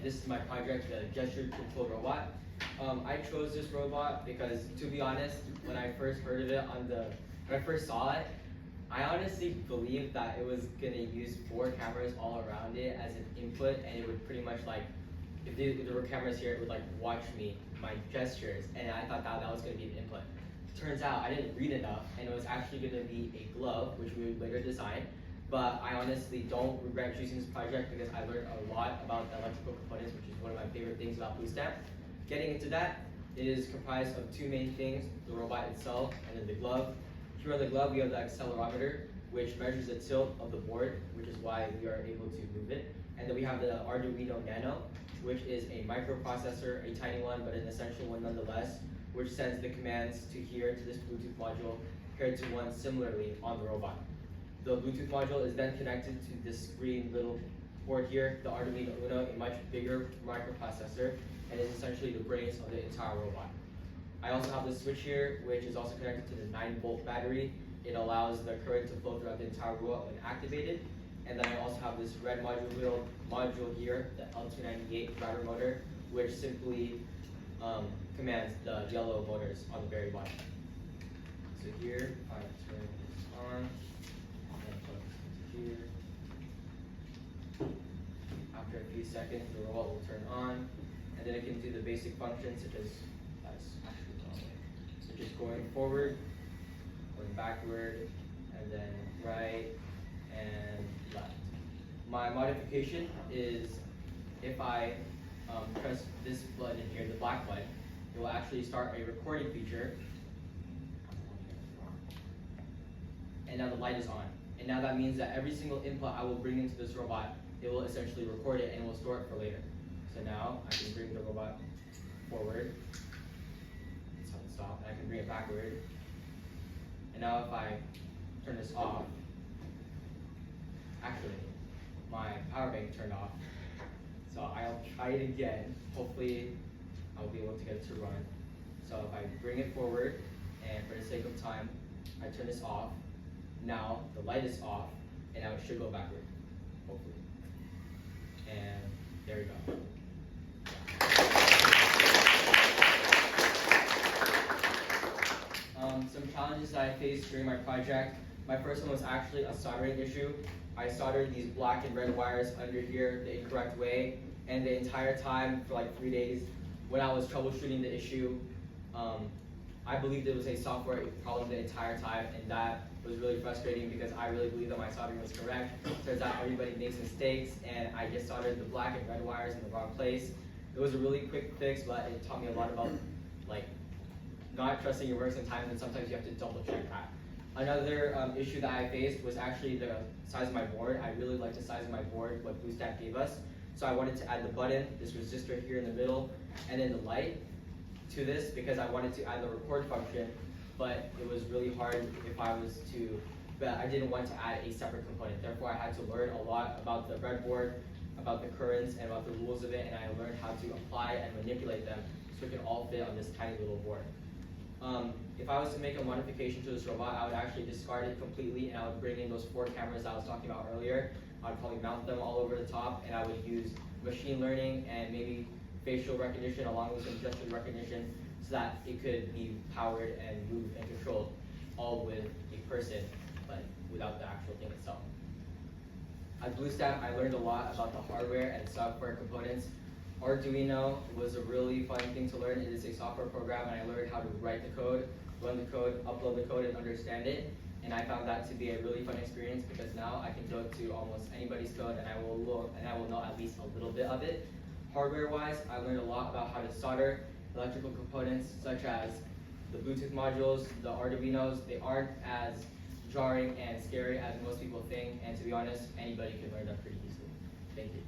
this is my project, the gesture control robot. I chose this robot because, to be honest, when I first heard of it when I first saw it, I honestly believed that it was gonna use 4 cameras all around it as an input, and it would pretty much like, if there were cameras here, it would like watch me, my gestures, and I thought that was gonna be the input. Turns out I didn't read enough, and it was actually gonna be a glove, which we would later design. But I honestly don't regret choosing this project because I learned a lot about the electrical components, which is one of my favorite things about BlueStamp. Getting into that, it is comprised of 2 main things, the robot itself and then the glove. Here on the glove, we have the accelerometer, which measures the tilt of the board, which is why we are able to move it. And then we have the Arduino Nano, which is a microprocessor, a tiny one, but an essential one nonetheless, which sends the commands to here to this Bluetooth module, paired to one similarly on the robot. The Bluetooth module is then connected to this green little port here, the Arduino Uno, a much bigger microprocessor, and is essentially the brains of the entire robot. I also have this switch here, which is also connected to the 9-volt battery. It allows the current to flow throughout the entire robot when activated. And then I also have this red module here, the L298 driver motor, which simply commands the yellow motors on the very bottom. So here, I turn this on. Here. After a few seconds, the robot will turn on, and then it can do the basic functions such as going forward, going backward, and then right and left. My modification is if I press this button here, the black button, it will actually start a recording feature, and now the light is on. And now that means that every single input I will bring into this robot, it will essentially record it and it will store it for later. So now I can bring the robot forward, stop, and I can bring it backward. And now if I turn this off, actually, my power bank turned off. So I'll try it again. Hopefully, I'll be able to get it to run. So if I bring it forward, and for the sake of time, I turn this off. Now the light is off, and now it should go backward, hopefully. And there we go. Some challenges that I faced during my project. My first one was actually a soldering issue. I soldered these black and red wires under here the incorrect way, and the entire time for like 3 days when I was troubleshooting the issue, I believed it was a software problem the entire time, and that was really frustrating because I really believed that my soldering was correct. Turns out everybody makes mistakes, and I just soldered the black and red wires in the wrong place. It was a really quick fix, but it taught me a lot about not trusting your work sometimes, and sometimes you have to double check that. Another issue that I faced was actually the size of my board. I really liked the size of my board, what BlueStamp gave us. So I wanted to add the button, this resistor here in the middle, and then the light to this because I wanted to add the record function, but it was really hard but I didn't want to add a separate component. Therefore, I had to learn a lot about the breadboard, about the currents, and about the rules of it, and I learned how to apply and manipulate them so it could all fit on this tiny little board. If I was to make a modification to this robot, I would actually discard it completely, and I would bring in those 4 cameras I was talking about earlier. I would probably mount them all over the top, and I would use machine learning and maybe facial recognition along with some gesture recognition so that it could be powered and moved and controlled all with a person, but without the actual thing itself. At BlueStamp, I learned a lot about the hardware and software components. Arduino was a really fun thing to learn. It is a software program, and I learned how to write the code, run the code, upload the code, and understand it. And I found that to be a really fun experience because now I can go to almost anybody's code, and I will know at least a little bit of it. Hardware-wise, I learned a lot about how to solder electrical components such as the Bluetooth modules, the Arduinos. They aren't as jarring and scary as most people think, and to be honest, anybody can learn them pretty easily. Thank you.